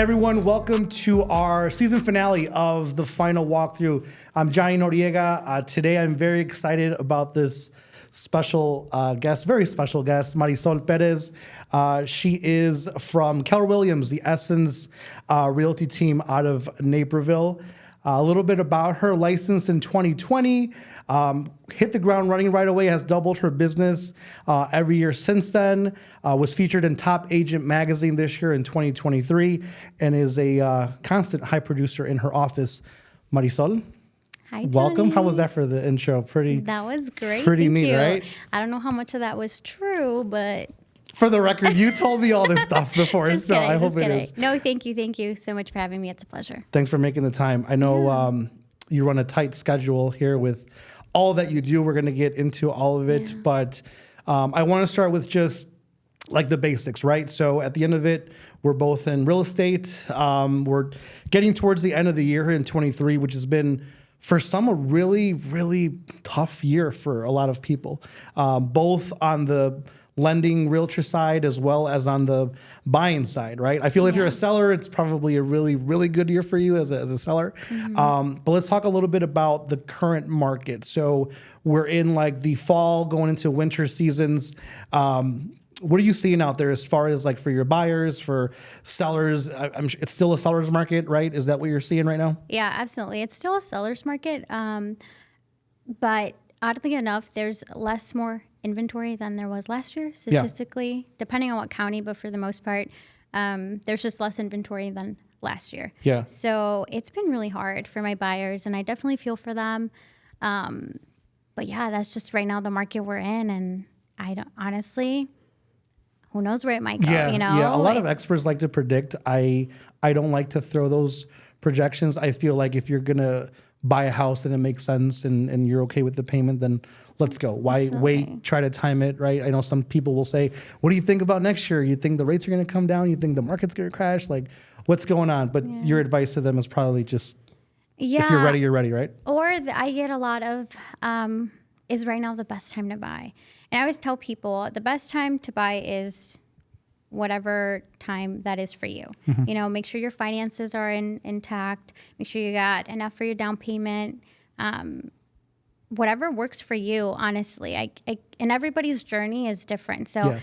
Hey everyone, welcome to our season finale of the final walkthrough. I'm Johnny Noriega. Today I'm very excited about this special guest, very special guest, Marisol Perez. She is from Keller Williams, the Essence Realty team out of Naperville. A little bit about her: licensed in 2020, hit the ground running right away, has doubled her business every year since then, was featured in Top Agent Magazine this year in 2023, and is a constant high producer in her office. Marisol, hi, welcome. Johnny. How was that for the intro? That was great. Pretty Thank neat, you. right? I don't know how much of that was true, but For the record, you told me all this stuff before, just so kidding, I just hope it kidding. is. No, thank you. Thank you so much for having me. It's a pleasure. Thanks for making the time. I know you run a tight schedule here with all that you do. We're going to get into all of it, but I want to start with just like the basics, right? So at the end of it, we're both in real estate. We're getting towards the end of the year here in 23, which has been for some a really, really tough year for a lot of people, both on the lending realtor side as well as on the buying side, right? I feel if you're a seller, it's probably a really, really good year for you as a seller. But let's talk a little bit about the current market. So we're in like the fall going into winter seasons. What are you seeing out there as far as like for your buyers, for sellers? It's still a seller's market, right? Is that what you're seeing right now? Yeah, absolutely. It's still a seller's market. But oddly enough, there's more inventory than there was last year, statistically, depending on what county, but for the most part, there's just less inventory than last year. Yeah. So it's been really hard for my buyers, and I definitely feel for them. But yeah, that's just right now the market we're in, and I don't honestly, who knows where it might go, you know? Yeah, a lot of experts like to predict. I don't like to throw those projections. I feel like if you're going to buy a house and it makes sense and you're okay with the payment, then let's go. Why wait, try to time it, right? I know some people will say, what do you think about next year? You think the rates are going to come down? You think the market's going to crash? Like, what's going on? But your advice to them is probably just, if you're ready, you're ready, right? Or I get a lot of, is right now the best time to buy? And I always tell people the best time to buy is whatever time that is for you. You know, make sure your finances are intact. Make sure you got enough for your down payment. Whatever works for you, honestly. And everybody's journey is different. So,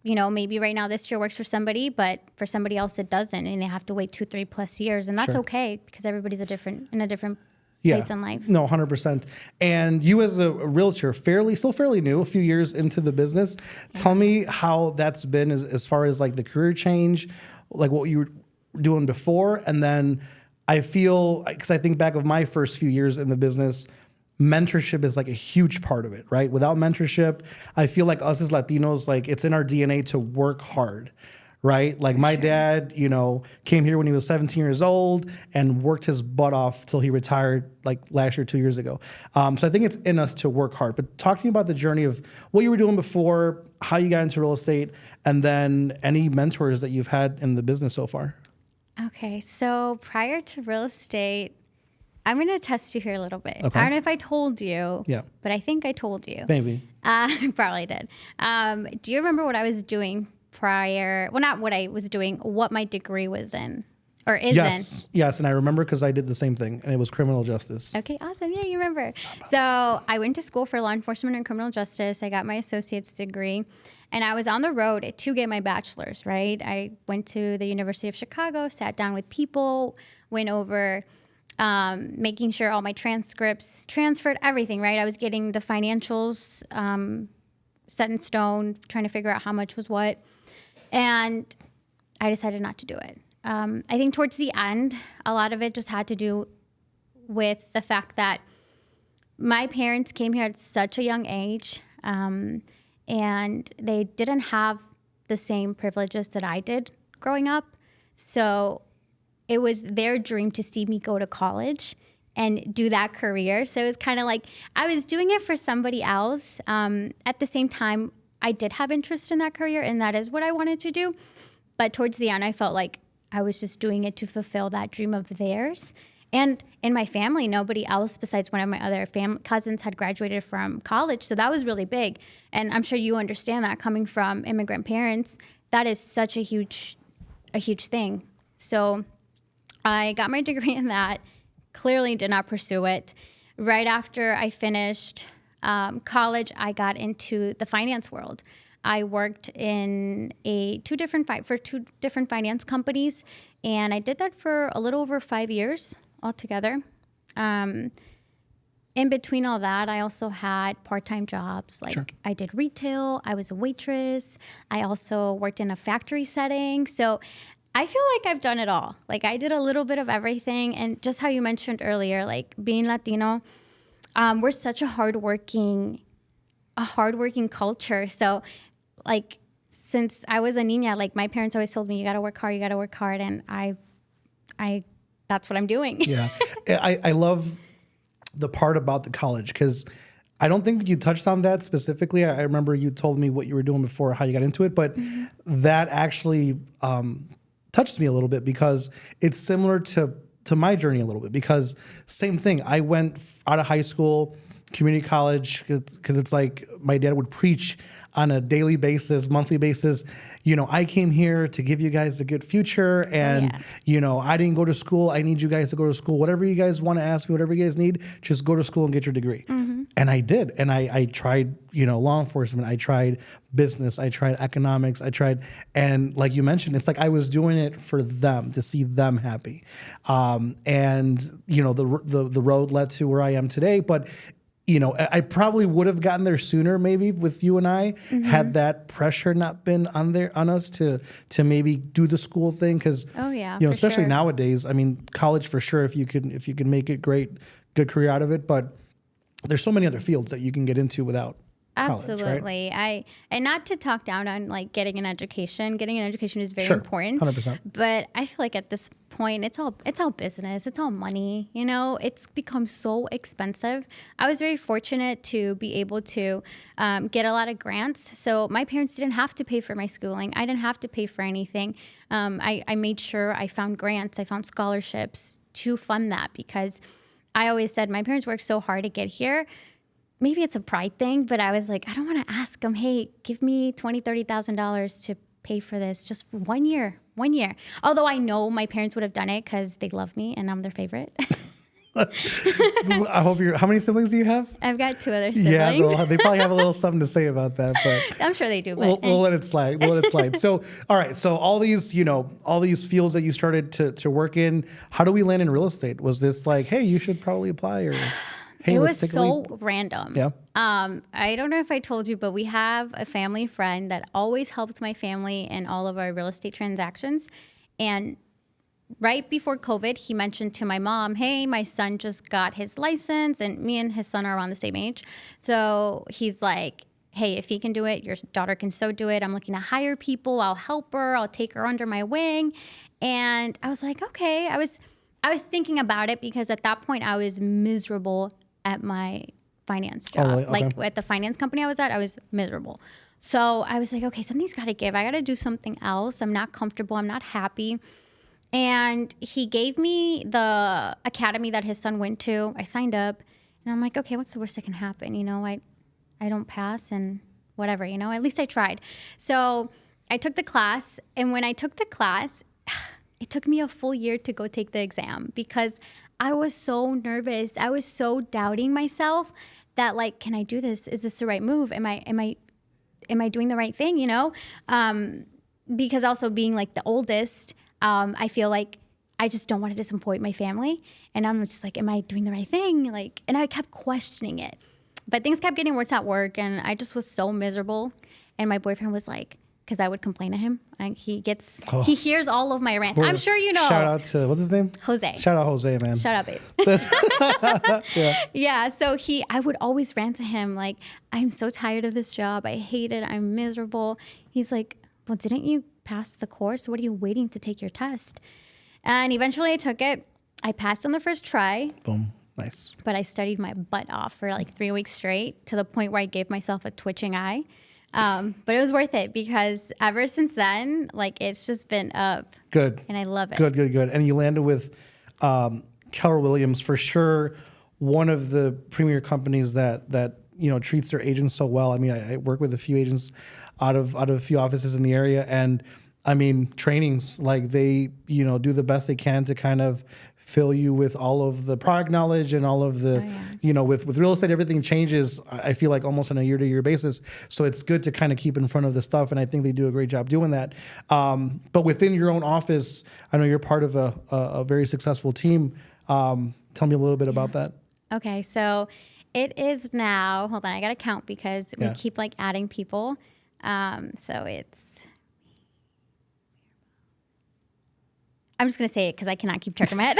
you know, maybe right now this year works for somebody, but for somebody else it doesn't, and they have to wait 2-3+ years, and that's okay because everybody's in a different place in life. No, 100%. And you as a realtor, still fairly new, a few years into the business. Tell me how that's been as far as like the career change, like what you were doing before. And then I feel, because I think back of my first few years in the business, mentorship is like a huge part of it, right? Without mentorship, I feel like us as Latinos, like it's in our DNA to work hard. Right? Like my dad, you know, came here when he was 17 years old and worked his butt off till he retired like last year, 2 years ago. So I think it's in us to work hard. But talk to me about the journey of what you were doing before, how you got into real estate, and then any mentors that you've had in the business so far. Okay. So prior to real estate, I'm going to test you here a little bit. Okay. I don't know if I told you, but I think I told you. Maybe. I probably did. Do you remember what I was doing prior? Well, not what I was doing, what my degree was in or isn't. Yes, and I remember because I did the same thing, and it was criminal justice. Okay, awesome. Yeah, you remember. So I went to school for law enforcement and criminal justice. I got my associate's degree, and I was on the road to get my bachelor's, right? I went to the University of Chicago, sat down with people, went over making sure all my transcripts transferred, everything, right? I was getting the financials set in stone, trying to figure out how much was what. And I decided not to do it. I think towards the end, a lot of it just had to do with the fact that my parents came here at such a young age, and they didn't have the same privileges that I did growing up. So it was their dream to see me go to college and do that career. So it was kind of like I was doing it for somebody else. At the same time, I did have interest in that career, and that is what I wanted to do. But towards the end, I felt like I was just doing it to fulfill that dream of theirs. And in my family, nobody else besides one of my other cousins had graduated from college. So that was really big. And I'm sure you understand that coming from immigrant parents, that is such a huge thing. So I got my degree in that, clearly did not pursue it. Right after I finished college, I got into the finance world. I worked in two different finance companies, and I did that for a little over 5 years altogether. In between all that, I also had part-time jobs. Like, I did retail, I was a waitress, I also worked in a factory setting. So I feel like I've done it all. Like, I did a little bit of everything. And just how you mentioned earlier, like being Latino, we're such a hardworking culture. So like, since I was a niña, like my parents always told me, you gotta work hard. And I that's what I'm doing. Yeah. I love the part about the college, because I don't think you touched on that specifically. I remember you told me what you were doing before, how you got into it, but that actually touches me a little bit, because it's similar to my journey a little bit, because same thing. I went out of high school, community college, because it's like my dad would preach on a daily basis, monthly basis. You know, I came here to give you guys a good future, and you know, I didn't go to school. I need you guys to go to school. Whatever you guys want to ask me, whatever you guys need, just go to school and get your degree. And I did, and I tried, you know, law enforcement. I tried business. I tried economics. And like you mentioned, it's like I was doing it for them, to see them happy. And you know, the road led to where I am today, but. You know, I probably would have gotten there sooner, maybe with you and I, had that pressure not been on us to maybe do the school thing. Because you know, especially nowadays, I mean, college for sure. If you can make it good career out of it, but there's so many other fields that you can get into without. Absolutely. College, right? And not to talk down on like getting an education. Getting an education is very important. 100%. But I feel like at this point, it's all business. It's all money. You know, it's become so expensive. I was very fortunate to be able to get a lot of grants. So my parents didn't have to pay for my schooling. I didn't have to pay for anything. I made sure I found grants. I found scholarships to fund that, because I always said my parents worked so hard to get here. Maybe it's a pride thing, but I was like, I don't want to ask them, hey, give me $20,000, $30,000 to pay for this just for 1 year. Although I know my parents would have done it because they love me and I'm their favorite. I hope how many siblings do you have? I've got 2 other siblings. Yeah, they probably have a little something to say about that, but I'm sure they do. But we'll let it slide. So, all right. So all these fields that you started to work in, how do we land in real estate? Was this like, hey, you should probably apply, or hey, it was so random. Yeah. I don't know if I told you, but we have a family friend that always helped my family in all of our real estate transactions. And right before COVID, he mentioned to my mom, hey, my son just got his license, and me and his son are around the same age. So he's like, hey, if he can do it, your daughter can so do it. I'm looking to hire people. I'll help her. I'll take her under my wing. And I was like, okay. I was thinking about it, because at that point I was miserable at my finance job. Oh, really? Okay. Like at the finance company I was at, I was miserable. So I was like, okay, something's got to give. I got to do something else. I'm not comfortable. I'm not happy. And he gave me the academy that his son went to. I signed up, and I'm like, okay, what's the worst that can happen? You know, I don't pass, and whatever, you know, at least I tried. So I took the class, and when I took the class, it took me a full year to go take the exam, because I was so nervous. I was so doubting myself that, like, can I do this? Is this the right move? Am I doing the right thing? You know, because also being like the oldest, I feel like I just don't want to disappoint my family, and I'm just like, am I doing the right thing? Like, and I kept questioning it, but things kept getting worse at work, and I just was so miserable. And my boyfriend was like, because I would complain to him, and he hears all of my rants. I'm sure you know. Shout out to, what's his name? Jose. Shout out Jose, man. Shout out, babe. Yeah. Yeah. So I would always rant to him, like, I'm so tired of this job. I hate it. I'm miserable. He's like, well, didn't you pass the course? What are you waiting to take your test? And eventually I took it. I passed on the first try. Boom. Nice. But I studied my butt off for like 3 weeks straight, to the point where I gave myself a twitching eye. But it was worth it, because ever since then, like, it's just been up. Good. And I love it. Good. And you landed with Keller Williams, for sure. One of the premier companies that you know treats their agents so well. I mean, I work with a few agents out of a few offices in the area, and I mean, trainings, like they, do the best they can to kind of fill you with all of the product knowledge and all of the, with real estate, everything changes, I feel like almost on a year-to-year basis. So it's good to kind of keep in front of the stuff. And I think they do a great job doing that. But within your own office, I know you're part of a very successful team. Tell me a little bit about that. Okay. So it is now, hold on, I got to count because we keep like adding people. So it's, I'm just going to say it because I cannot keep track of my head.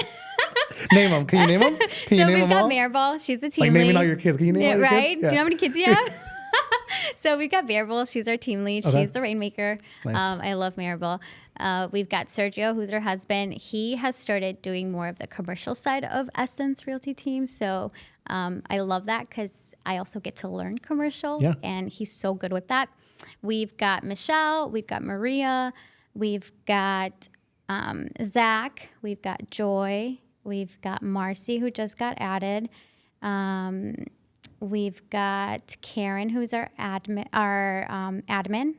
Name them. Can you name them? Can you name we've them all? got Maribel. She's the team like lead. naming all your kids. Can you name all your right? kids? Do you know how many kids you have? So we've got Maribel. She's our team lead. Okay. She's the rainmaker. Nice. I love Maribel. We've got Sergio, who's her husband. He has started doing more of the commercial side of Essence Realty team. So I love that because I also get to learn commercial. Yeah. And he's so good with that. We've got Michelle. We've got Maria. We've got Zach. We've got Joy. We've got Marcy, who just got added. We've got Karen, who's our admin.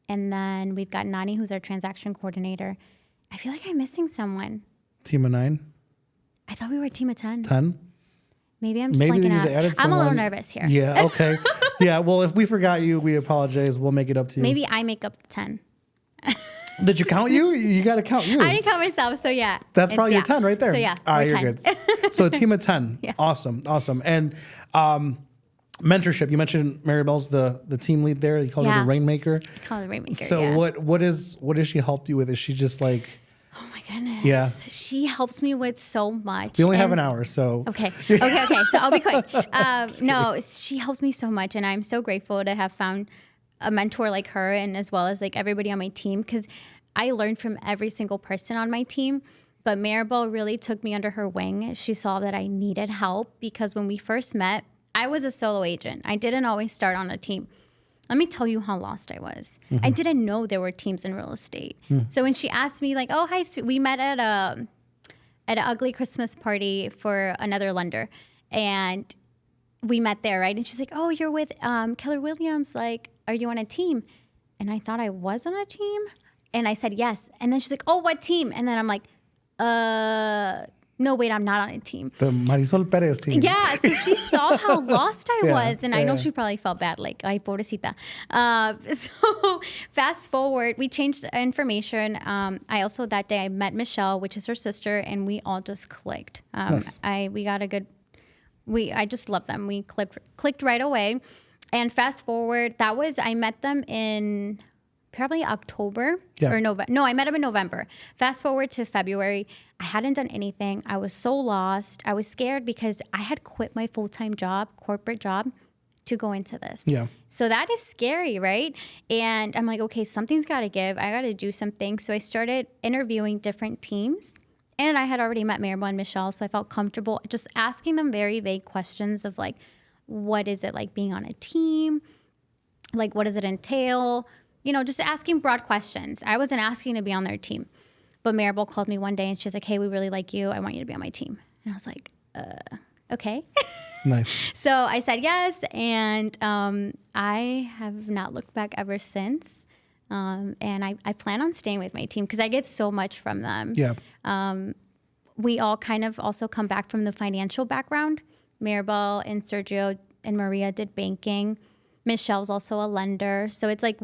And then we've got Nani, who's our transaction coordinator. I feel like I'm missing someone. Team of 9? I thought we were a team of 10. 10? Maybe I'm just Maybe they blanking just out. added I'm someone. a little nervous here. Yeah, okay. Yeah, well, if we forgot you, we apologize. We'll make it up to you. Maybe I make up the 10. Did you count you? You got to count you. I didn't count myself, so yeah. That's probably your 10 right there. So yeah, All right, we're you're 10. good. So a team of 10. Yeah. Awesome. And mentorship. You mentioned Maribel's the team lead there. You call her the rainmaker. I call her the rainmaker. So yeah. what has she helped you with? Is she just like? Oh my goodness. Yeah. She helps me with so much. We only have an hour, so. Okay. So I'll be quick. No, she helps me so much, and I'm so grateful to have found a mentor like her, and as well as like everybody on my team, because I learned from every single person on my team. But Maribel really took me under her wing. She saw that I needed help because when we first met, I was a solo agent. I didn't always start on a team. Let me tell you how lost I was. Mm-hmm. I didn't know there were teams in real estate. So when she asked me like, oh, hi, we met at an ugly Christmas party for another lender. And we met there, right? And she's like, oh, you're with Keller Williams. Like, are you on a team? And I thought I was on a team. And I said, yes. And then she's like, oh, what team? And then I'm like, no, wait, I'm not on a team. The Marisol Perez team. Yeah, so she saw how lost I was, and I know she probably felt bad, like, ay, pobrecita. So fast forward, we changed the information. I also, that day, I met Michelle, which is her sister, and we all just clicked. Nice. I just love them. We clicked right away. And fast forward, I met them in probably October or November. No, I met him in November. Fast forward to February. I hadn't done anything. I was so lost. I was scared because I had quit my full-time job, corporate job, to go into this. Yeah. So that is scary, right? And I'm like, okay, something's got to give. I got to do something. So I started interviewing different teams. And I had already met Maribel and Michelle, so I felt comfortable just asking them very vague questions of like, what is it like being on a team? Like, what does it entail? You know, just asking broad questions. I wasn't asking to be on their team. But Maribel called me one day and she's like, hey, we really like you. I want you to be on my team. And I was like, okay. Nice. So I said yes. And I have not looked back ever since. And I plan on staying with my team because I get so much from them. Yeah. We all kind of also come back from the financial background. Maribel and Sergio and Maria did banking. Michelle's also a lender. So it's like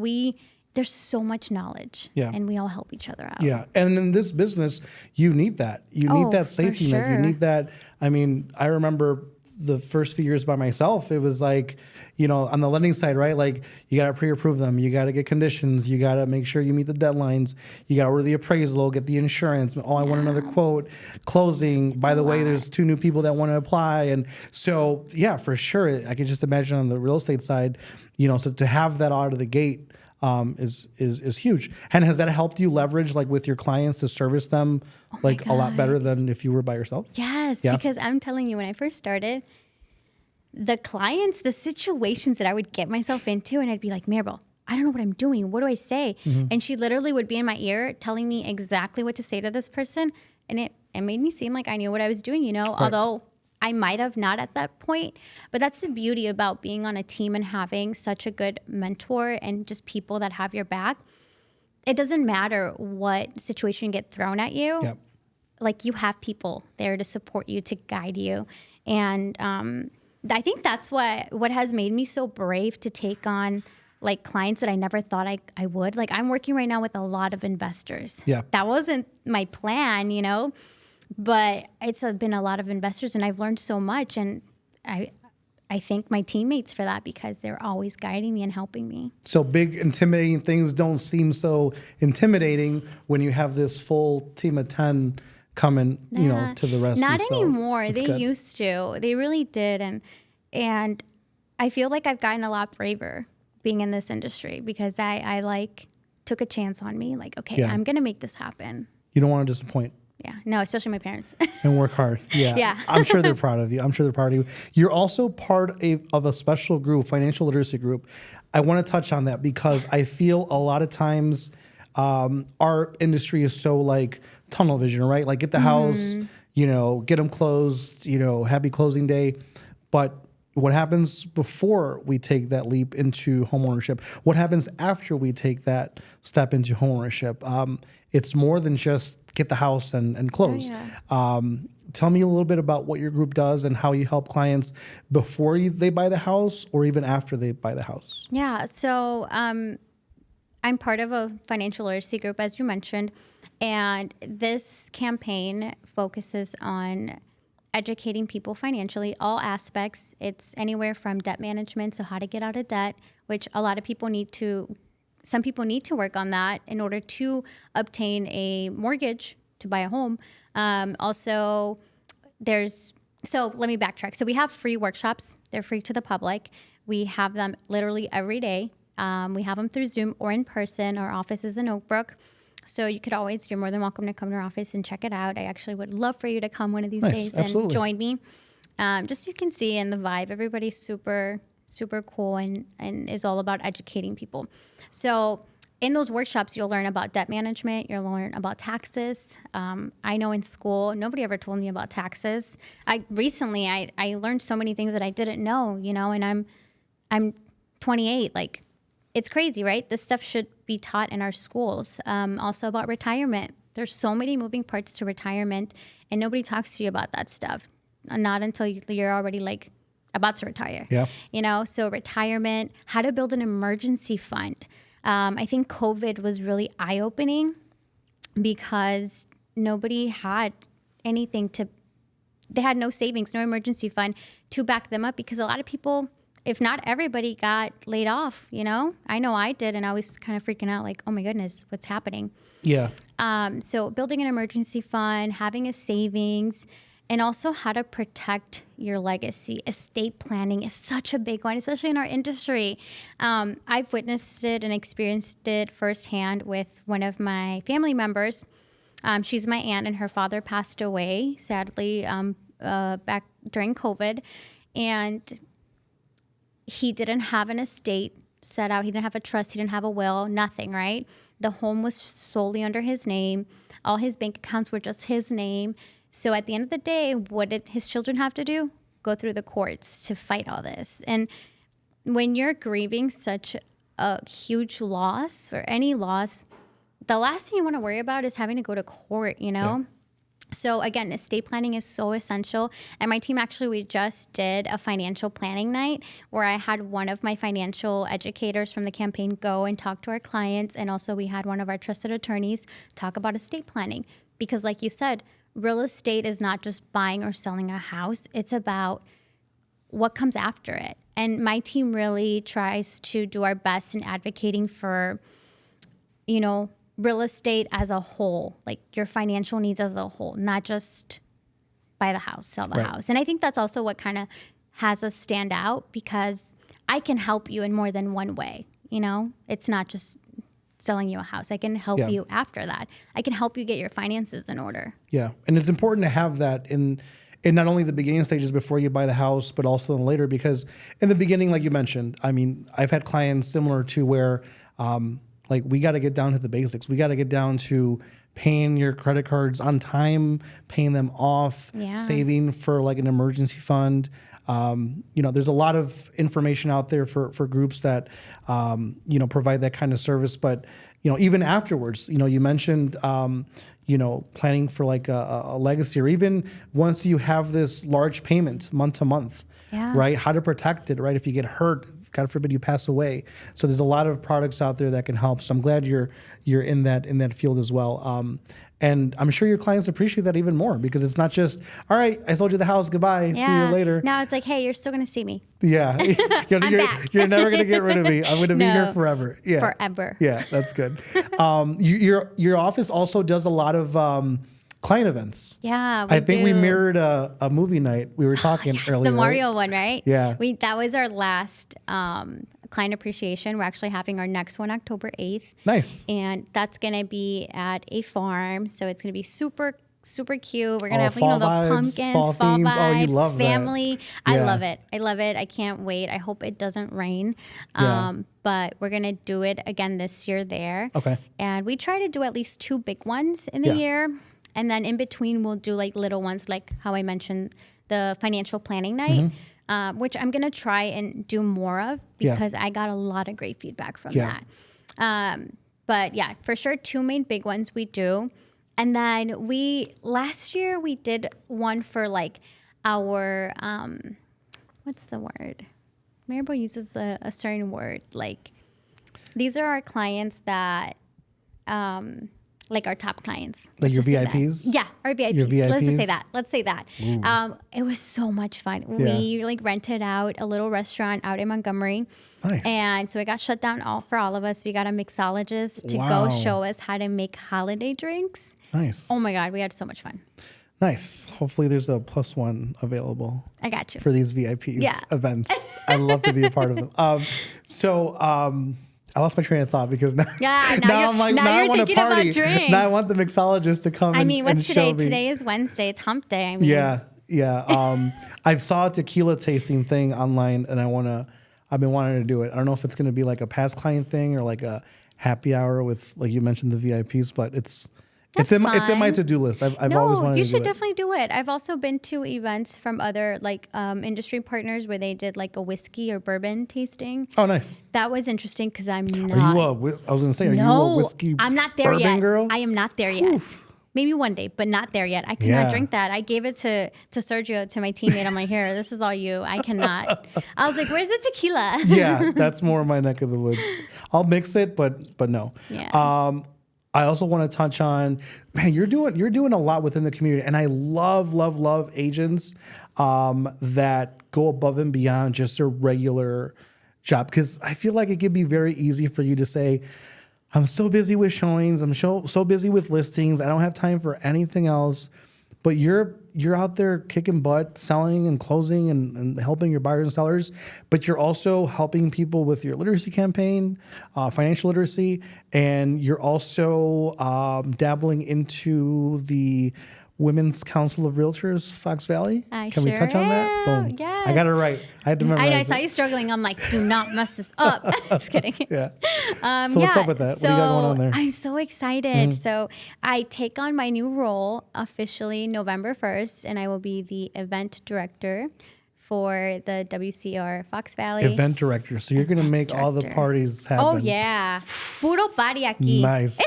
there's so much knowledge. Yeah. And we all help each other out. Yeah. And in this business, you need that. You need that safety net. You need that. I mean, I remember the first few years by myself, it was like, you know, on the lending side, right? Like you got to pre-approve them. You got to get conditions. You got to make sure you meet the deadlines. You got to order the appraisal, get the insurance. Oh, I want another quote. Closing. By the way, there's 2 new people that want to apply. And so, yeah, for sure. I could just imagine on the real estate side, you know, so to have that out of the gate is huge. And has that helped you leverage like with your clients to service them like a lot better than if you were by yourself? Yes, because I'm telling you, when I first started, the clients, the situations that I would get myself into, and I'd be like, Maribel, I don't know what I'm doing. What do I say? Mm-hmm. And she literally would be in my ear telling me exactly what to say to this person. And it made me seem like I knew what I was doing, you know, although I might have not at that point. But that's the beauty about being on a team and having such a good mentor and just people that have your back. it doesn't matter what situation get thrown at you. Yep. Like, you have people there to support you, to guide you. And I think that's what has made me so brave to take on like clients that I never thought I would. Like, I'm working right now with a lot of investors. Yeah. That wasn't my plan, you know, but it's been a lot of investors, and I've learned so much. And I thank my teammates for that, because they're always guiding me and helping me. So big, intimidating things don't seem so intimidating when you have this full team of 10 coming, you know, to the rescue. Not So anymore. it's They good. used to. They really did. And I feel like I've gotten a lot braver being in this industry, because I like took a chance on me. Like, okay, Yeah. I'm going to make this happen. You don't want to disappoint. Yeah. No, especially my parents. And work hard. Yeah. Yeah. I'm sure they're proud of you. I'm sure they're proud of you. You're also part of a special group, financial literacy group. I want to touch on that, because I feel a lot of times our industry is so like tunnel vision, right? Like, get the house, you know, get them closed, you know, happy closing day. But what happens before we take that leap into homeownership? What happens after we take that step into homeownership? It's more than just get the house and close. Oh, yeah. Tell me a little bit about what your group does and how you help clients before they buy the house, or even after they buy the house. Yeah. So I'm part of a financial literacy group, as you mentioned. And this campaign focuses on educating people financially, all aspects. It's anywhere from debt management, so how to get out of debt, which a lot of people some people need to work on that in order to obtain a mortgage to buy a home. So let me backtrack. So we have free workshops. They're free to the public. We have them literally every day. We have them through Zoom or in person. Our office is in Oak Brook. So you're more than welcome to come to our office and check it out. I actually would love for you to come one of these days and join me. Just so you can see in the vibe, everybody's super, super cool and is all about educating people. So in those workshops, you'll learn about debt management. You'll learn about taxes. I know in school, nobody ever told me about taxes. I learned so many things that I didn't know, you know, and I'm 28. Like, it's crazy, right? This stuff should be taught in our schools. Also about retirement. There's so many moving parts to retirement, and nobody talks to you about that stuff. Not until you're already like about to retire. Yeah. You know, so retirement, how to build an emergency fund. I think COVID was really eye-opening, because nobody had anything they had no savings, no emergency fund to back them up, because a lot of people, if not everybody, got laid off, you know? I know I did, and I was kind of freaking out like, oh my goodness, what's happening? Yeah. So building an emergency fund, having a savings, and also how to protect your legacy. Estate planning is such a big one, especially in our industry. I've witnessed it and experienced it firsthand with one of my family members. She's my aunt, and her father passed away, sadly, back during COVID. And he didn't have an estate set out. He didn't have a trust. He didn't have a will, nothing, right? The home was solely under his name. All his bank accounts were just his name. So at the end of the day, what did his children have to do? Go through the courts to fight all this. And when you're grieving such a huge loss, or any loss, the last thing you want to worry about is having to go to court, you know? Yeah. So again, estate planning is so essential. And my team, actually, we just did a financial planning night where I had one of my financial educators from the campaign go and talk to our clients. And also we had one of our trusted attorneys talk about estate planning. Because like you said, real estate is not just buying or selling a house. It's about what comes after it. And my team really tries to do our best in advocating for, you know, real estate as a whole, like your financial needs as a whole, not just buy the house, sell the house. And I think that's also what kind of has us stand out, because I can help you in more than one way. You know, it's not just selling you a house. I can help you after that. I can help you get your finances in order. Yeah. And it's important to have that in not only the beginning stages before you buy the house, but also later, because in the beginning, like you mentioned, I mean, I've had clients similar to where, like, we got to get down to the basics. We got to get down to paying your credit cards on time, paying them off, Yeah. saving for like an emergency fund. There's a lot of information out there for groups that, provide that kind of service. But, even afterwards, you mentioned, planning for like a legacy, or even once you have this large payment month to month, Yeah. right? How to protect it, right? If you get hurt, God forbid you pass away. So there's a lot of products out there that can help. So I'm glad you're in that field as well. And I'm sure your clients appreciate that even more, because it's not just, all right, I sold you the house, goodbye, see you later. Now it's like, hey, you're still going to see me. Yeah. you're never going to get rid of me. I'm going to be here forever. Yeah. Forever. Yeah, that's good. Your office also does a lot of client events. Yeah, I think we mirrored a movie night. We were talking earlier. The Mario one, right? Yeah. That was our last client appreciation. We're actually having our next one October 8th. Nice. And that's going to be at a farm. So it's going to be super, super cute. We're going to have, fall the vibes, pumpkins, fall themes. vibes, Oh, you love that. family. Yeah. I love it. I love it. I can't wait. I hope it doesn't rain. Yeah. But we're going to do it again this year there. Okay. And we try to do at least 2 big ones in the year. And then in between, we'll do like little ones, like how I mentioned, the financial planning night, which I'm going to try and do more of, because I got a lot of great feedback from that. But yeah, for sure, 2 main big ones we do. And then last year we did one for like our, what's the word? Maribel uses a certain word. Like, these are our clients that, like our top clients. Like Let's your just say VIPs? that. Yeah, our VIPs. Your VIPs? Let's say that. It was so much fun. Yeah. We like rented out a little restaurant out in Montgomery. Nice. And so it got shut down for all of us. We got a mixologist to Wow. go show us how to make holiday drinks. Nice. Oh my God, we had so much fun. Nice. Hopefully there's a +1 available I got you. for these VIPs Yeah. events. I'd love to be a part of them. I lost my train of thought, because now, Yeah, now I'm like, now I you're want to thinking about party. drinks. Now I want the mixologist to come I mean, and what's show today? me. Today is Wednesday. It's hump day. I mean, Yeah. I saw a tequila tasting thing online, and I've been wanting to do it. I don't know if it's going to be like a past client thing or like a happy hour with, like you mentioned, the VIPs, but it's in my fun. to-do list. I've always wanted to do it. you should definitely do it. I've also been to events from other like industry partners where they did like a whiskey or bourbon tasting. Oh, nice. That was interesting because I'm Are not. you I was going to say, are you a whiskey I'm not there bourbon yet. girl? I am not there yet. Maybe one day, but not there yet. I could not Yeah. drink that. I gave it to Sergio, to my teammate. I'm like, here, this is all you. I cannot. I was like, where's the tequila? Yeah, that's more my neck of the woods. I'll mix it, but no. Yeah. I also want to touch on, man, you're doing a lot within the community, and I love agents that go above and beyond just their regular job, because I feel like it could be very easy for you to say, I'm so busy with showings, I'm so busy with listings, I don't have time for anything else. But you're out there kicking butt, selling and closing and helping your buyers and sellers. But you're also helping people with your literacy campaign, financial literacy, and you're also dabbling into the Women's Council of Realtors, Fox Valley. Can we sure touch on that? am. Boom. Yes. I got it right. I had to memorize I know. I it. saw you struggling. I'm like, do not mess this up. Just kidding. Yeah. So what's up with that? What do you got going on there? I'm so excited. So I take on my new role officially November 1st, and I will be the event director for the WCR Fox Valley. Event director. So you're going to make all the Director. parties happen. Oh, yeah. Puro party aquí. Nice.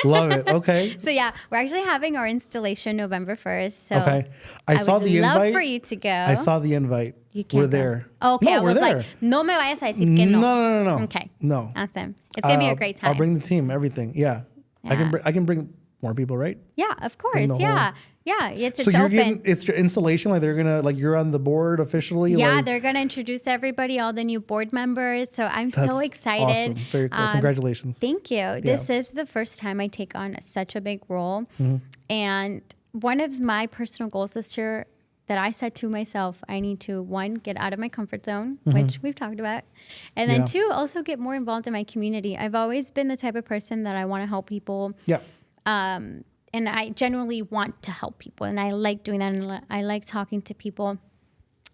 Love it. Okay. So yeah, we're actually having our installation November 1st. So Okay. I saw would the love invite. for you to go. I saw the invite. You can't We're go. there. Okay, No, I we're was there. like, no me vayas a decir que no. No. Okay. No. Awesome. It's going to be a great time. I'll bring the team, everything. Yeah. I can bring more people, right? Yeah, of course. the Yeah. Yeah. It's So you're open. getting, it's your installation, like they're gonna, like you're on the board officially? Yeah, like, they're going to introduce everybody, all the new board members. So I'm so that's excited. Awesome. Very cool. Congratulations. Thank you. This is the first time I take on such a big role. Mm-hmm. And one of my personal goals this year that I said to myself, I need to, one, get out of my comfort zone, which we've talked about. And then two, also get more involved in my community. I've always been the type of person that I want to help people. Yeah. And I genuinely want to help people. And I like doing that. And I like talking to people.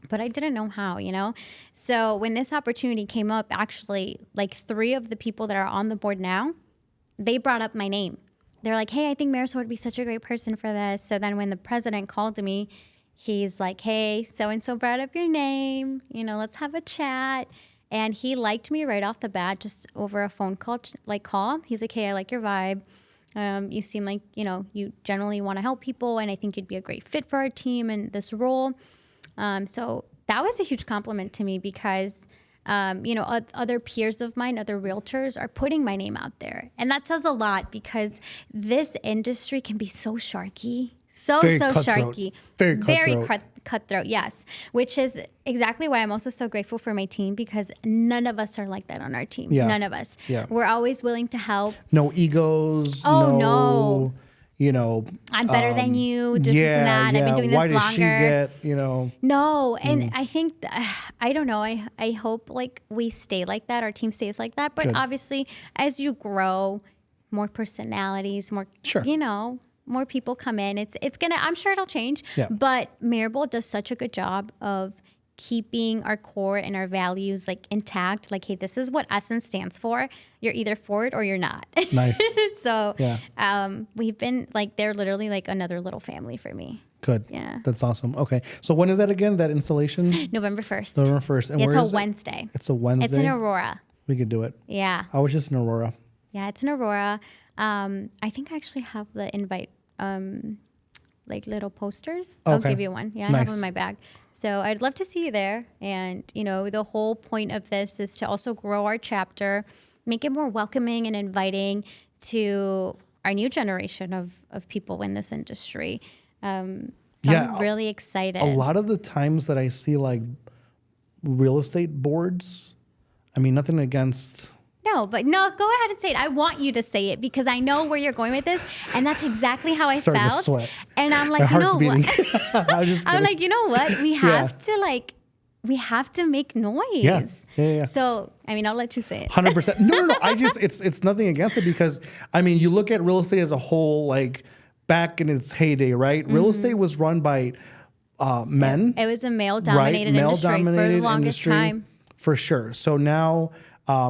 But I didn't know how, you know? So when this opportunity came up, actually, like 3 of the people that are on the board now, they brought up my name. they're like, hey, I think Marisol would be such a great person for this. So then when the president called me, he's like, hey, so-and-so brought up your name. You know, let's have a chat. And he liked me right off the bat, just over a phone call. He's like, hey, I like your vibe. You seem like, you know, you generally want to help people. And I think you'd be a great fit for our team and this role. So that was a huge compliment to me because you know, other peers of mine, other realtors are putting my name out there. And that says a lot because this industry can be so sharky, so sharky. Very cutthroat, yes. Which is exactly why I'm also so grateful for my team because none of us are like that on our team. Yeah. None of us. Yeah. We're always willing to help. No egos. Oh, no. You know, I'm better than you. This is that. I've been doing this Why longer. Did she get, you know? No, and I think I don't know. I hope like we stay like that. Our team stays like that. But Good. obviously, as you grow, more personalities, more you know, more people come in. It's gonna. I'm sure it'll change. Yeah. But Maribel does such a good job of keeping our core and our values like intact. Like, hey, this is what Essence stands for. You're either for it or you're not. Nice. So we've been like, they're literally like another little family for me. Good. Yeah. That's awesome. Okay. So when is that again? That installation? November 1st. November 1st. And where It's is a Wednesday. It's a Wednesday. It's in Aurora. We could do it. Yeah. I was just in Aurora. Yeah, it's in Aurora. I think I actually have the invite, like little posters. Okay. I'll give you one. Yeah, I have them in my bag. So I'd love to see you there. And, you know, the whole point of this is to also grow our chapter, make it more welcoming and inviting to our new generation of people in this industry. So I'm really excited. A lot of the times that I see like real estate boards, I mean, nothing against... No, go ahead and say it. I want you to say it because I know where you're going with this, and that's exactly how I Starting to felt. sweat. And I'm like, My heart's you know beating. what? I'm like, you know what? We have to make noise. Yeah. So, I mean, I'll let you say it. 100%. No. It's nothing against it because, I mean, you look at real estate as a whole, like back in its heyday, right? Real estate was run by men. It was a male-dominated industry for the longest time. For sure. So now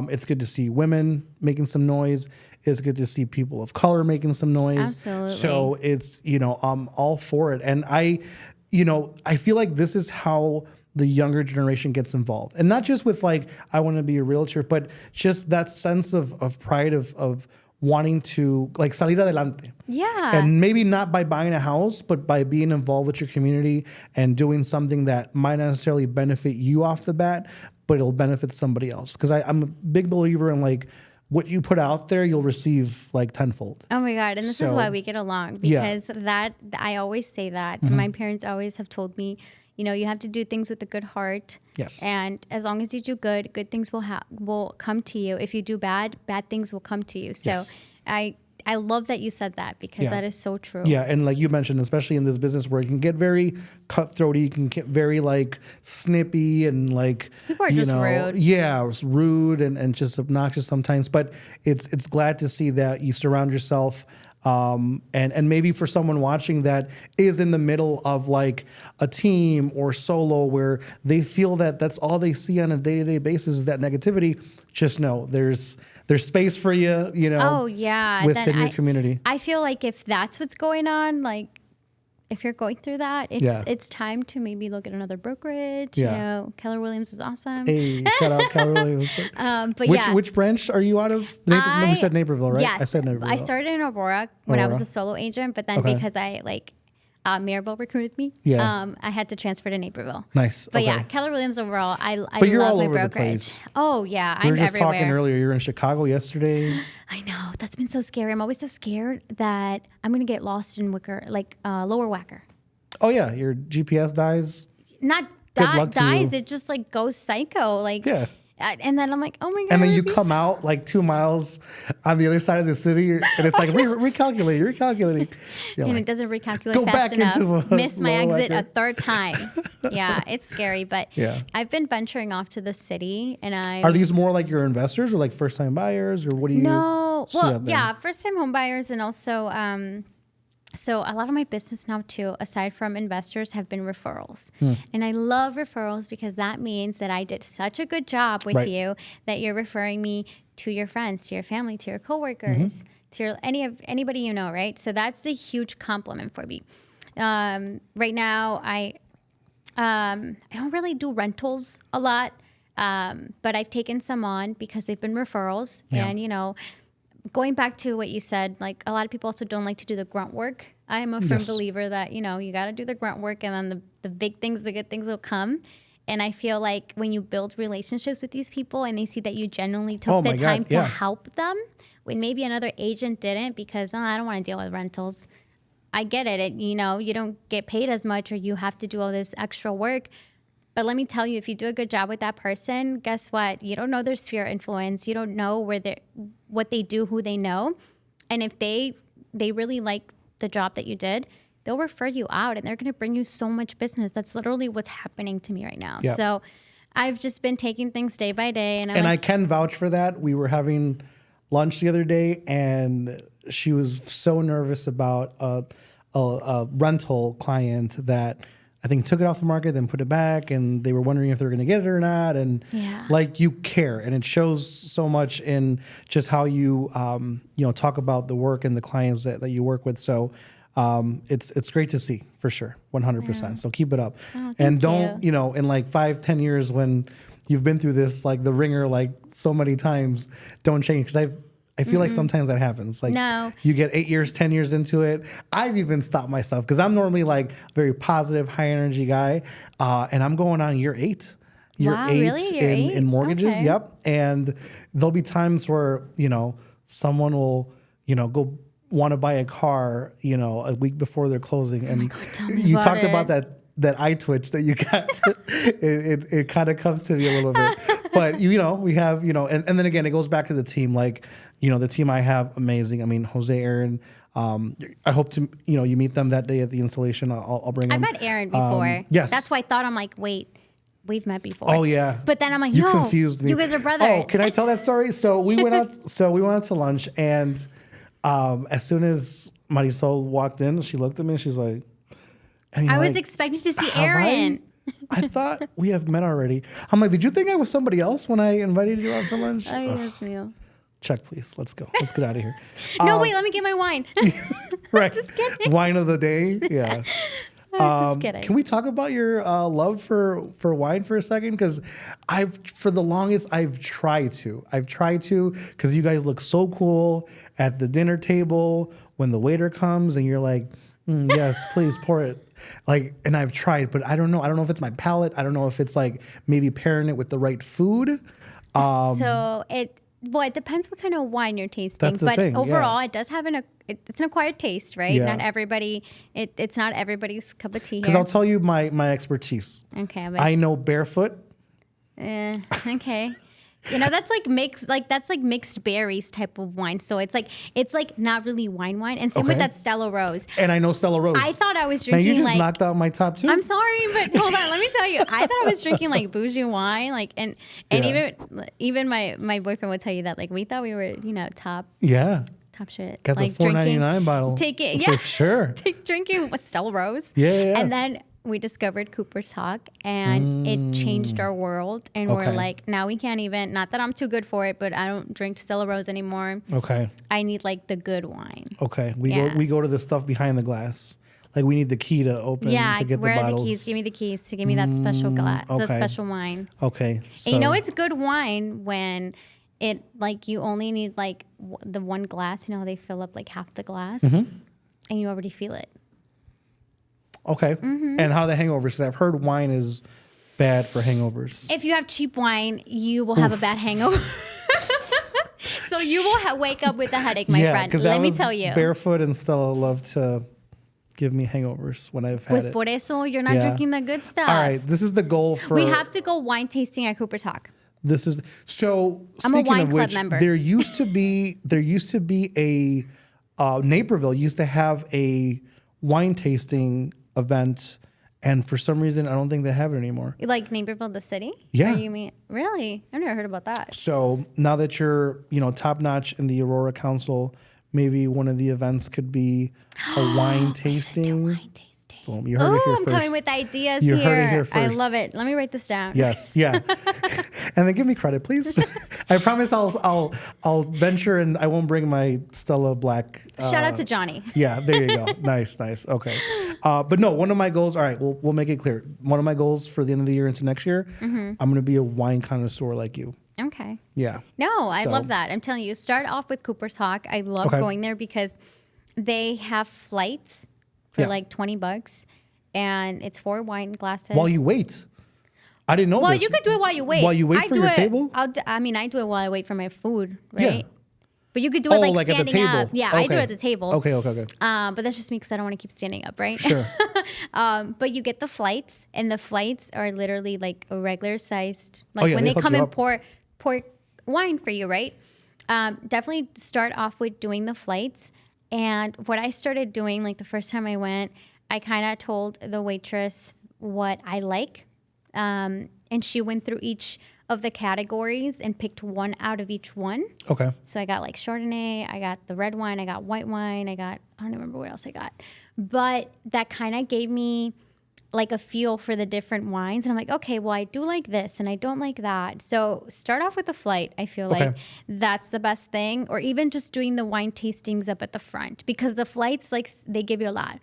it's good to see women making some noise. It's good to see people of color making some noise. Absolutely. So it's, you know, I'm all for it. And I feel like this is how the younger generation gets involved. And not just with like, I want to be a realtor, but just that sense of pride of wanting to like salir adelante. Yeah. And maybe not by buying a house, but by being involved with your community and doing something that might not necessarily benefit you off the bat, but it'll benefit somebody else. Because I'm a big believer in like what you put out there, you'll receive like tenfold. Oh my God. And this is why we get along because that I always say that. Mm-hmm. My parents always have told me, you know, you have to do things with a good heart. Yes. And as long as you do good things will come to you. If you do bad things will come to you. So yes. I love that you said that because that is so true. Yeah, and like you mentioned, especially in this business where it can get very cutthroaty, it can get very like snippy and like people are just rude. Yeah, it's rude and just obnoxious sometimes. But it's glad to see that you surround yourself. And maybe for someone watching that is in the middle of like a team or solo where they feel that that's all they see on a day-to-day basis is that negativity, just know there's space for you, you know. Oh yeah, within your community. I feel like if that's what's going on, like if you're going through that, it's time to maybe look at another brokerage. Yeah. You know, Keller Williams is awesome. Hey, shout out Keller Williams. But which branch are you out of? No, we said Naperville, right? Yes, I said Naperville. I started in Aurora when I was a solo agent, but then because I like Maribel recruited me, I had to transfer to Naperville. Nice. But yeah, Keller Williams overall, I but you're love all my over brokerage. The place. Oh yeah, we were I'm just everywhere. talking earlier. You were in Chicago yesterday. I know, that's been so scary. I'm always so scared that I'm gonna get lost in Lower Wacker. Oh yeah, your GPS dies. Not dies. It just like goes psycho. Like and then I'm like, oh my God. And then you come out like 2 miles on the other side of the city, and it's like recalculating. And like, it doesn't recalculate fast enough. Miss my exit a third time. Yeah, it's scary. But I've been venturing off to the city, and Are these more like your investors or like first time buyers, or what do you? No, well, yeah, first time home buyers, and also. So a lot of my business now too, aside from investors, have been referrals. And I love referrals because that means that I did such a good job with you that you're referring me to your friends, to your family, to your coworkers. to anybody you know, right? So that's a huge compliment for me. Right now, I don't really do rentals a lot, but I've taken some on because they've been referrals. Yeah. And, going back to what you said, like a lot of people also don't like to do the grunt work. I am a firm believer that, you got to do the grunt work and then the big things, the good things will come. And I feel like when you build relationships with these people and they see that you genuinely took the time to help them when maybe another agent didn't because, I don't want to deal with rentals. I get it. You don't get paid as much or you have to do all this extra work. But let me tell you, if you do a good job with that person, guess what? You don't know their sphere of influence. You don't know what they do, who they know. And if they really like the job that you did, they'll refer you out and they're going to bring you so much business. That's literally what's happening to me right now. Yep. So I've just been taking things day by day. And I can vouch for that. We were having lunch the other day and she was so nervous about a rental client that I think took it off the market, then put it back, and they were wondering if they were going to get it or not. And like you care, and it shows so much in just how you talk about the work and the clients that you work with. So it's great to see for sure, 100%. So keep it up, and don't in like 5-10 years when you've been through this like the ringer like so many times, don't change because I feel like sometimes that happens. Like you get 8 years, 10 years into it. I've even stopped myself because I'm normally like a very positive, high energy guy. And I'm going on year 8. Year 8 really? in mortgages. Okay. Yep. And there'll be times where, someone will, go want to buy a car, a week before they're closing. And you talked about that eye twitch that you got. it kind of comes to me a little bit. But, we have, and then again, it goes back to the team. Like, the team I have, amazing. I mean, Jose, Aaron, I hope to, you meet them that day at the installation. I'll bring them. I've met Aaron before. Yes. That's why I thought, I'm like, wait, we've met before. Oh, yeah. But then I'm like, you confused me. You guys are brothers. Oh, can I tell that story? So we went out to lunch, and as soon as Marisol walked in, she looked at me and she's like, I was expecting to see Aaron. I thought we have met already. I'm like, did you think I was somebody else when I invited you out for lunch? Ay, Dios mío. Check, please. Let's go. Let's get out of here. No, wait, let me get my wine. Right. Just kidding. Wine of the day. Yeah. Just kidding. Can we talk about your love for wine for a second? Because for the longest, I've tried to because you guys look so cool at the dinner table when the waiter comes and you're like, yes, please pour it. Like, and I've tried, but I don't know. I don't know if it's my palate. I don't know if it's like maybe pairing it with the right food. It depends what kind of wine you're tasting. That's the thing, overall, it does have it's an acquired taste, right? Yeah. Not everybody. It's not everybody's cup of tea. Because I'll tell you my expertise. Okay. I know barefoot. Okay. That's like mixed berries type of wine. So it's like not really wine. And same with that Stella Rose. And I know Stella Rose. I thought I was drinking. Now you just knocked out my top 2. I'm sorry, but hold on. Let me tell you. I thought I was drinking like bougie wine, and even my boyfriend would tell you that like we thought we were top. Yeah. Top shit. Got like the $4.99 bottle. Take it. For sure. Drinking with Stella Rose. Yeah. And then we discovered Cooper's Hawk, and it changed our world. And we're like, now we can't even, not that I'm too good for it, but I don't drink Stella Rose anymore. Okay. I need like the good wine. Okay. We go to the stuff behind the glass. Like we need the key to open to get the bottles. Where are the keys? Give me the keys to give me that special glass, the special wine. Okay. So. And it's good wine when it like you only need like the one glass. They fill up like half the glass, and you already feel it. Okay. And how are the hangovers? Because I've heard wine is bad for hangovers. If you have cheap wine, you will have a bad hangover. So you will wake up with a headache, my friend. Let me tell you. Barefoot and Stella love to give me hangovers when I've had it. Por eso you're not drinking the good stuff. All right. This is the goal for... We have to go wine tasting at Cooper's Hawk. This is... So, I'm a wine of club which, member. there used to be a... Naperville used to have a wine tasting event, and for some reason I don't think they have it anymore. Like Naperville, the city? Yeah. Or you mean really? I've never heard about that. So now that you're top notch in the Aurora Council, maybe one of the events could be a wine tasting. Wine tasting. Boom! You heard it here I'm first. coming with ideas you here. Heard it here first. I love it. Let me write this down. Yes, yeah. And then give me credit, please. I promise I'll venture and I won't bring my Stella Black. Shout out to Johnny. Yeah, there you go. Nice. Okay. But no, one of my goals, all right, we'll make it clear. One of my goals for the end of the year into next year, I'm going to be a wine connoisseur like you. Okay. Yeah. No, I So- love that. I'm telling you, start off with Cooper's Hawk. I love going there because they have flights for like $20 and it's 4 wine glasses. While you wait. I didn't know Well, this. you could do it while you wait. While you wait I for do your it, table? I do it while I wait for my food, right? Yeah. But you could do it like at the standing table. up. Yeah, I do it Okay. at the table. Okay. But that's just me because I don't want to keep standing up, right? Sure. But you get the flights, and the flights are literally like a regular sized, like yeah, when they they hook come you and up. pour wine for you, right? Definitely start off with doing the flights. And what I started doing, like the first time I went, I kind of told the waitress what I like. And she went through each of the categories and picked one out of each one. Okay. So I got like Chardonnay, I got the red wine, I got white wine, I don't remember what else I got. But that kind of gave me like a feel for the different wines. And I'm like, okay, well, I do like this and I don't like that. So start off with the flight. I feel like that's the best thing. Or even just doing the wine tastings up at the front because the flights, like, they give you a lot.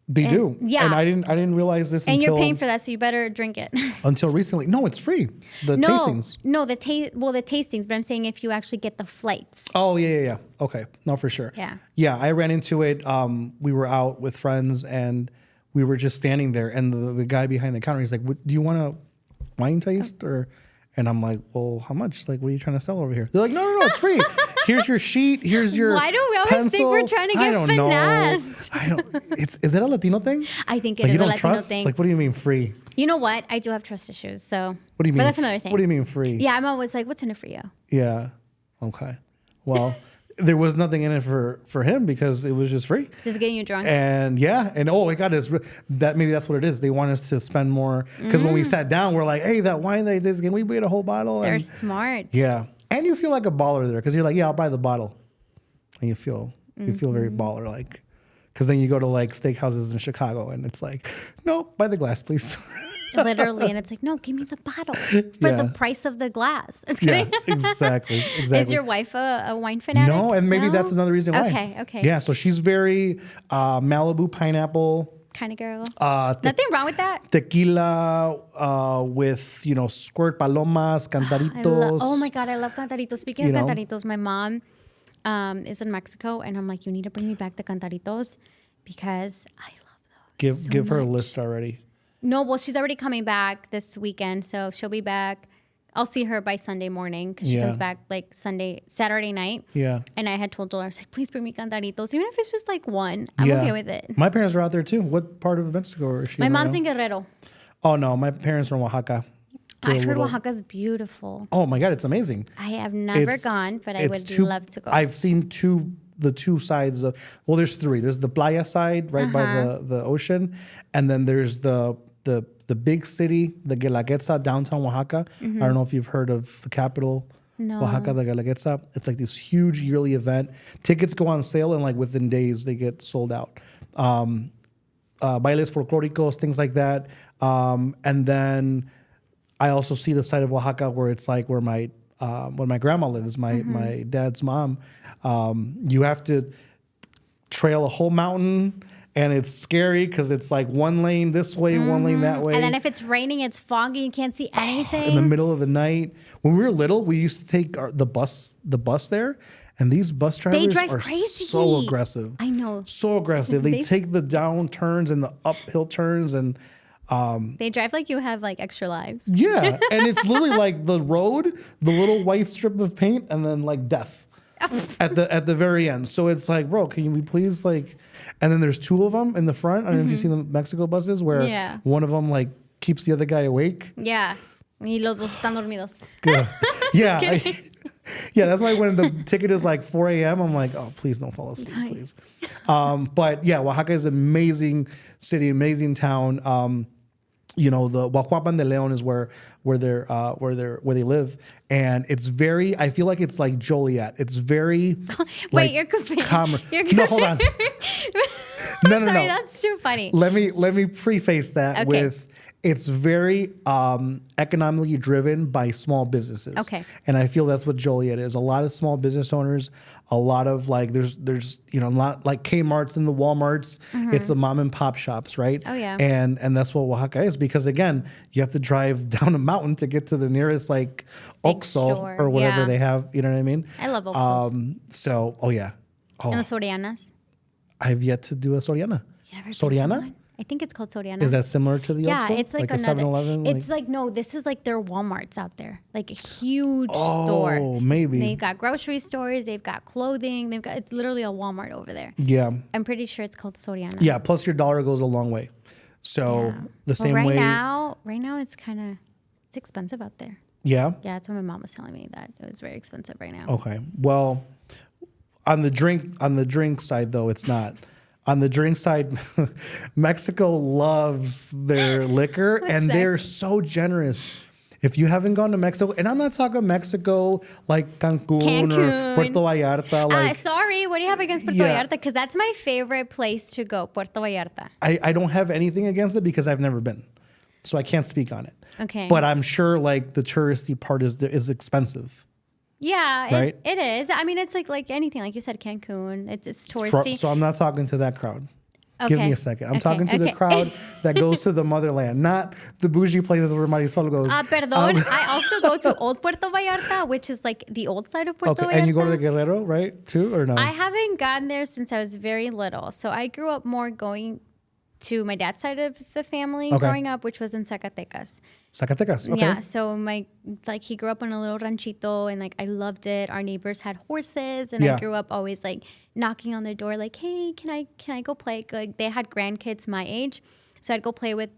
They do. yeah. And I didn't realize this And until you're paying for that, so you better drink it. until recently. No, it's free. The tastings. No, the tastings, but I'm saying if you actually get the flights. Oh, yeah. Okay. No, for sure. Yeah. Yeah, I ran into it. We were out with friends and we were just standing there and the guy behind the counter, he's like, do you want a wine taste? And I'm like, well, how much? Like, what are you trying to sell over here? They're like, no, it's free. Here's your sheet. Here's your Why do we always think we're pencil." trying to get I don't finessed? know. I don't. Is that a Latino thing? I think it Like, is you a don't Latino trust? thing. Like, what do you mean free? You know what? I do have trust issues, so. What do you mean? But that's another thing. What do you mean free? Yeah, I'm always like, what's in it for you? Yeah. Okay. Well, there was nothing in it for him because it was just free. Just getting you drunk. And oh, I got this. Maybe that's what it is. They want us to spend more because when we sat down, we're like, hey, that wine that is, can we get a whole bottle? They're And, smart. yeah, and you feel like a baller there because you're like, yeah, I'll buy the bottle, and you feel very baller like. Because then you go to like steakhouses in Chicago and it's like, no, buy the glass, please. Literally, and it's like, no, give me the bottle for the price of the glass. I'm just Yeah, kidding. exactly. Is your wife a wine fanatic? No, and maybe No? that's another reason why. Okay. Yeah, so she's very Malibu pineapple. Kind of girl. Te- Nothing wrong with that. Tequila with, squirt palomas, cantaritos. Oh my God, I love cantaritos. Speaking You of know? cantaritos, my mom is in Mexico, and I'm like, you need to bring me back the cantaritos because I love those. Give her a list already. No, well, she's already coming back this weekend, so she'll be back. I'll see her by Sunday morning because she Yeah. comes back like Saturday night. Yeah. And I had told her, I was like, please bring me cantaritos. Even if it's just like one, I'm Yeah. okay with it. My parents are out there too. What part of Mexico is she? My in right mom's now? in Guerrero. Oh no, my parents are in Oaxaca. I've heard little- Oaxaca's beautiful. Oh my God, it's amazing. I have never It's- gone, but I it's would two- love to go. I've seen the two sides of. Well, there's three. There's the playa side right by the ocean, and then there's the big city, the Guelaguetza, downtown Oaxaca. I don't know if you've heard of the capital, No. Oaxaca, the Guelaguetza. It's like this huge yearly event. Tickets go on sale, and like within days they get sold out. Bailes folclóricos, things like that. And then I also see the side of Oaxaca where it's like where my grandma lives, my dad's mom. You have to trail a whole mountain, and it's scary because it's like one lane this way, one lane that way. And then if it's raining, it's foggy, you can't see anything. in the middle of the night. When we were little, we used to take the bus there, and these bus drivers drive are crazy. so aggressive. I know. So aggressive. They They- take the down turns and the uphill turns, and They drive like you have like extra lives. yeah, and it's literally like the road, the little white strip of paint, and then like death at the very end. So it's like, bro, can we please like? And then there's two of them in the front. I don't know if you've seen the Mexico buses where Yeah. one of them like keeps the other guy awake. Yeah. Y los dos están dormidos. Yeah, yeah. That's why when the ticket is like 4 a.m., I'm like, oh, please don't fall asleep, please. But yeah, Oaxaca is an amazing city, amazing town. The Huajuapan de Leon is where they live, and it's very. I feel like it's like Joliet. It's very. Wait, like, you're comparing. No, hold on. No. Sorry, that's too funny. Let me preface that Okay. with it's very economically driven by small businesses. Okay. And I feel that's what Joliet is. A lot of small business owners, a lot of like, there's a lot like Kmart's and the Walmarts. It's the mom and pop shops, right? Oh, yeah. And that's what Oaxaca is, because again, you have to drive down a mountain to get to the nearest like Big Oxxo store, or whatever yeah. they have. You know what I mean? I love Oxxos. Oh yeah. Oh, And the Sorianas. I've yet to do a Soriana. You never been to Soriana? one? I think it's called Soriana. Is that similar to the Yeah, Oxxo? it's like a another. 7-Eleven? It's like no, this is like their Walmarts out there, like a huge store. Oh, maybe. They've got grocery stores, they've got clothing, they've got it's literally a Walmart over there. Yeah. I'm pretty sure it's called Soriana. Yeah. Plus your dollar goes a long way. So the same right way. now it's kind of it's expensive out there. Yeah. Yeah, that's what my mom was telling me that it was very expensive right now. Okay. Well, on the drink side though, it's not. On the drink side, Mexico loves their liquor and that? they're so generous. If you haven't gone to Mexico, and I'm not talking Mexico like Cancun. Or Puerto Vallarta. Like, Sorry, what do you have against Puerto Vallarta? Because that's my favorite place to go, Puerto Vallarta. I don't have anything against it because I've never been. So I can't speak on it. Okay. But I'm sure like the touristy part is expensive. Yeah, Right? it is. I mean, it's like anything, like you said, Cancun. It's touristy. So I'm not talking to that crowd. Give me Okay. a second. I'm Okay, talking to the okay. crowd that goes to the motherland, not the bougie places where Marisol goes. Perdón, I also go to Old Puerto Vallarta, which is like the old side of Puerto Vallarta. And you go to the Guerrero, right? Too, or no? I haven't gone there since I was very little. So I grew up more going to my dad's side of the family growing up, which was in Zacatecas. Zacatecas. Okay. Yeah, so he grew up in a little ranchito and like I loved it. Our neighbors had horses and Yeah. I grew up always like knocking on their door like, "Hey, can I go play?" Like they had grandkids my age. So I'd go play with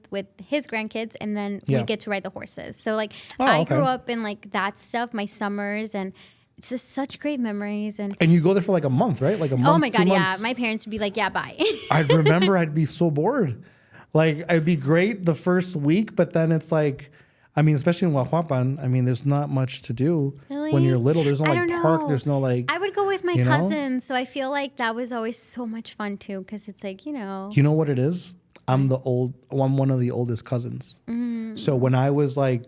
his grandkids and then Yeah. we'd get to ride the horses. So like Oh, I okay. grew up in like that stuff, my summers, and it's just such great memories. And And you go there for like a month, right? Like a month. oh my 2 God, yeah. months. My parents would be like, "Yeah, bye." I remember I'd be so bored. Like I'd be great the first week, but then it's like, I mean, especially in Huajuapan, I mean, there's not much to do when Really? you're little. There's no I like don't park. know. There's no like. I would go with my you know? cousins, so I feel like that was always so much fun too, because it's like, you know. You know what it is? I'm one of the oldest cousins. So when I was like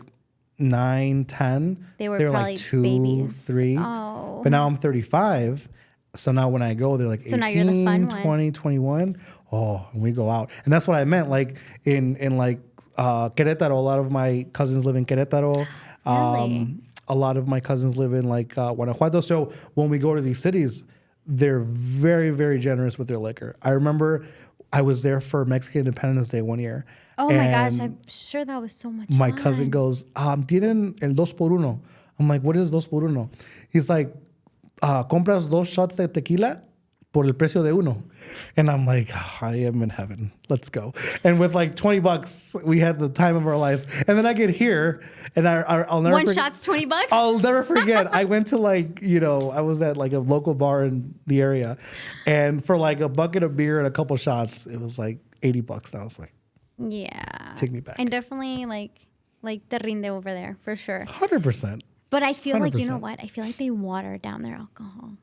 9, 10, They were like probably 2, babies. 3. Oh. But now I'm 35. So now when I go, they're like So 18, now you're the fun one. 20, 21. Oh, and we go out. And that's what I meant. Like in like Querétaro, a lot of my cousins live in Querétaro. Really? A lot of my cousins live in like Guanajuato. So when we go to these cities, they're very, very generous with their liquor. I remember I was there for Mexican Independence Day one year. Oh my gosh, and I'm sure that was so much my fun. cousin goes, tienen el 2 por 1. I'm like, what is 2 por 1? He's like, compras 2 shots de tequila por el precio de uno. And I'm like, I am in heaven. Let's go. And with like $20, we had the time of our lives. And then I get here, and I'll never One forget. shot's $20? I'll never forget. I went to like, I was at like a local bar in the area, and for like a bucket of beer and a couple shots, it was like $80. And I was like, Yeah. take me back. And definitely like the rinde over there, for sure. 100%. But I feel like, you know 100%. what? I feel like they water down their alcohol.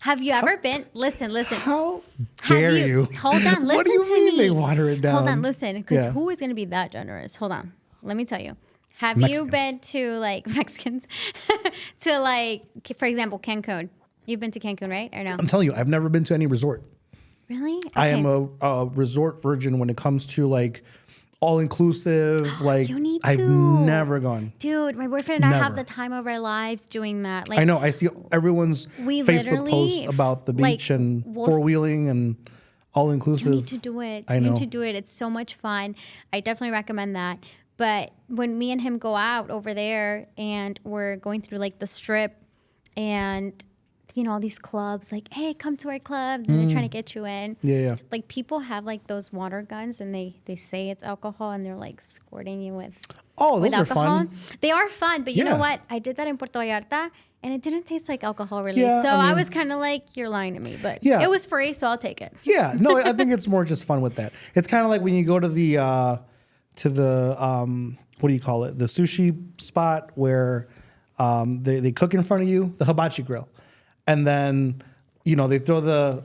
Have you ever been? Listen. How Have dare you? Hold on, listen What do you to mean me. they water it down? Hold on, listen, because Yeah. who is going to be that generous? Hold on, let me tell you. Have you Mexicans. been to like Mexicans, to like, for example, Cancun? You've been to Cancun, right? Or no? I'm telling you, I've never been to any resort. Really? I am Okay. a resort virgin when it comes to like all inclusive. Like You need I've to. never gone. Dude, my boyfriend and I have Never. the time of our lives doing that. Like, I know. I see everyone's We Facebook literally, posts about the like, beach and we'll four wheeling and all inclusive. You need to do it. I You know. need to do it. It's so much fun. I definitely recommend that. But when me and him go out over there and we're going through like the strip and all these clubs, like, hey, come to our club, and they're trying to get you in. Yeah. Like people have like those water guns and they say it's alcohol and they're like squirting you with Oh, those are alcohol. fun. They are fun, but you know Yeah. what? I did that in Puerto Vallarta and it didn't taste like alcohol really. Yeah, So I I mean- was kind of like, you're lying to me, but Yeah. it was free, so I'll take it. Yeah, no, I think it's more just fun with that. It's kind of like when you go to the what do you call it? The sushi spot where they cook in front of you, the hibachi grill, and then they throw the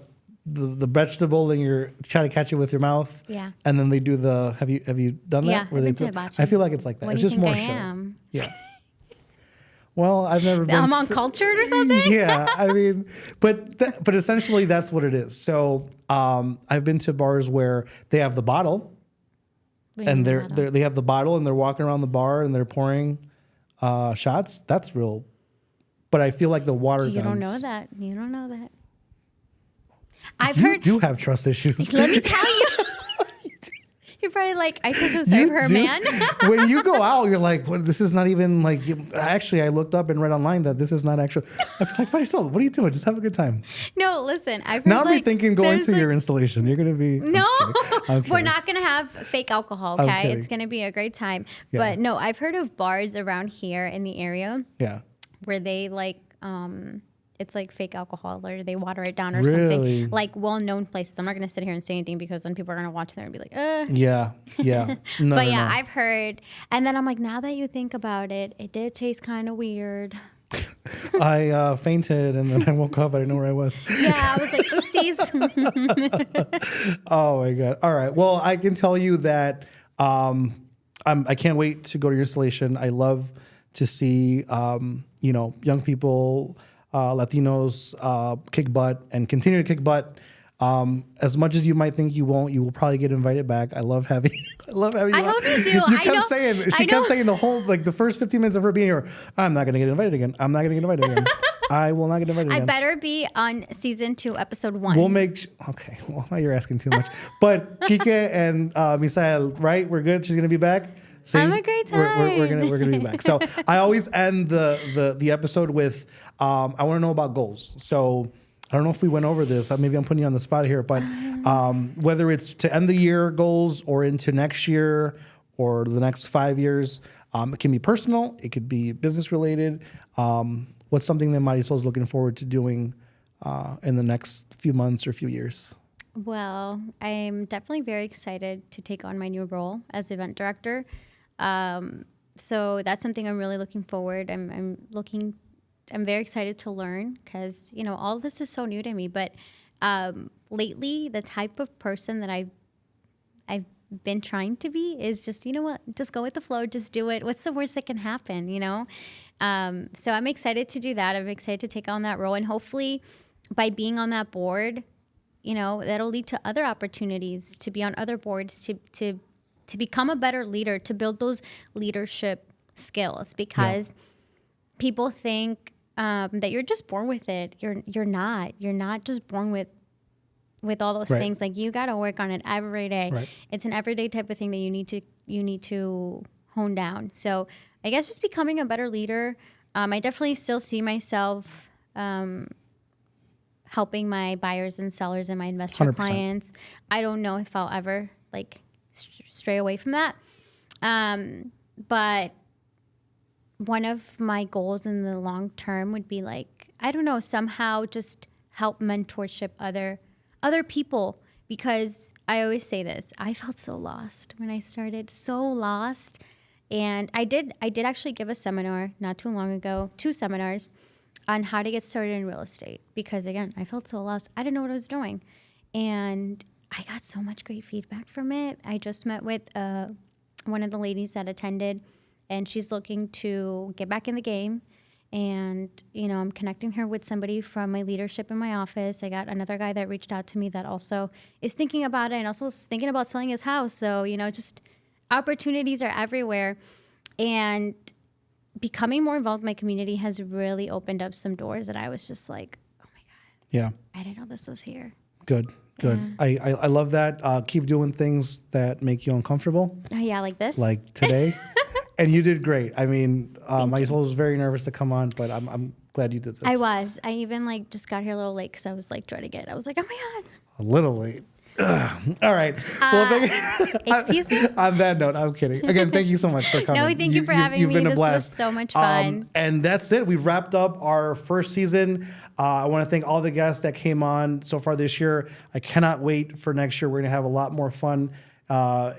the vegetable and you're trying to catch it with your mouth. Yeah. And then they do the, have you done that? Yeah, Where I've they been to hibachi. I feel like it's like that. What It's do you just think more I show. am? Yeah. Well, I've never been. I'm uncultured or something? Yeah, I mean, but essentially that's what it is. So I've been to bars where they have the bottle, and they have the bottle and they're walking around the bar and they're pouring shots. That's real. But I feel like the water guns. You don't know that. You don't know that. I've You heard. do have trust issues. Let me tell you. You're probably like, I feel so sorry You for her, do. man. When you go out, you're like, well, this is not even like. Actually, I looked up and read online that this is not actual. I feel like, Marisol, what are you doing? Just have a good time. No, listen. I've heard Now I'm like, rethinking going to there's, your installation. You're gonna be. I'm No, just kidding. we're not gonna have fake alcohol. I'm Okay, kidding. it's gonna be a great time. Yeah. But no, I've heard of bars around here in the area Yeah. where they like it's like fake alcohol or they water it down or Really? something. Like well-known places. I'm not gonna sit here and say anything because then people are gonna watch there and be like, Yeah. Yeah. No, But no, yeah, no. I've heard. And then I'm like, now that you think about it, it did taste kind of weird. I fainted and then I woke up. I didn't know where I was. Yeah, I was like, oopsies. Oh my god! All right. Well, I can tell you that I can't wait to go to your installation. I love to see young people, Latinos kick butt and continue to kick butt. As much as you might think you won't, you will probably get invited back. I love having you. I hope you do. You I kept know- saying I she know. kept saying the whole the first 15 minutes of her being here. I'm not gonna get invited again. I'm not gonna get invited again. I will not get invited I again. better be on season 2, episode 1. We'll make okay. Well, now you're asking too much. But Kike and Misael, right? We're good. She's gonna be back. See? Have a great We're time. gonna be back. So I always end the episode with I want to know about goals. So I don't know if we went over this. Maybe I'm putting you on the spot here, but whether it's to end the year goals or into next year or the next 5 years, it can be personal. It could be business related. What's something that Marisol is looking forward to doing in the next few months or few years? Well, I'm definitely very excited to take on my new role as event director. So that's something I'm really looking forward. I'm very excited to learn because, all of this is so new to me. But lately, the type of person that I've been trying to be is just, just go with the flow, just do it. What's the worst that can happen, So I'm excited to do that. I'm excited to take on that role. And hopefully by being on that board, that'll lead to other opportunities to be on other boards, to become a better leader, to build those leadership skills because people think that you're just born with it. You're not. You're not just born with all those things. Like you got to work on it every day. Right. It's an everyday type of thing that you need to hone down. So I guess just becoming a better leader. I definitely still see myself helping my buyers and sellers and my investor 100%. clients. I don't know if I'll ever stray away from that. But one of my goals in the long term would be somehow just help mentorship other people, because I always say this, I felt so lost when I started, so lost. And I did actually give a seminar not too long ago, 2 seminars on how to get started in real estate, because again, I felt so lost. I didn't know what I was doing. And I got so much great feedback from it. I just met with one of the ladies that attended, and she's looking to get back in the game. And, I'm connecting her with somebody from my leadership in my office. I got another guy that reached out to me that also is thinking about it and also is thinking about selling his house. So, just opportunities are everywhere. And becoming more involved in my community has really opened up some doors that I was just like, oh my God. Yeah. I didn't know this was here. Good. I love that. Keep doing things that make you uncomfortable. Oh, yeah, like this? Like today. And you did great. I mean, Marisol was very nervous to come on, but I'm glad you did this. I was. I even just got here a little late because I was dreading it. I was like, oh my God. A little late. Ugh. All right. Well, excuse me? On that note, I'm kidding. Again, thank you so much for coming. No, thank you for having you've me. Been a This blast. was so much fun. And that's it. We've wrapped up our first season. I want to thank all the guests that came on so far this year. I cannot wait for next year. We're going to have a lot more fun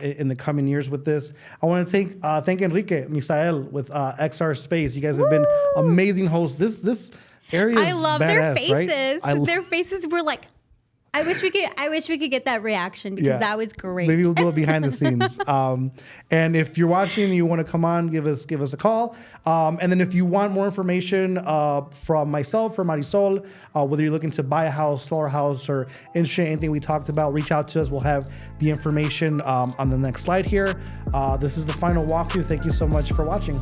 in the coming years with this. I want to thank Enrique, Misael with XR Space. You guys have been amazing hosts. This area is I love badass, their faces. Right? Their faces were like, I wish we could get that reaction because that was great. Maybe we'll do it behind the scenes. And if you're watching and you want to come on, give us a call. And then if you want more information from myself or Marisol, whether you're looking to buy a house, sell a house, or interested in anything we talked about, reach out to us. We'll have the information on the next slide here. This is the final walkthrough. Thank you so much for watching.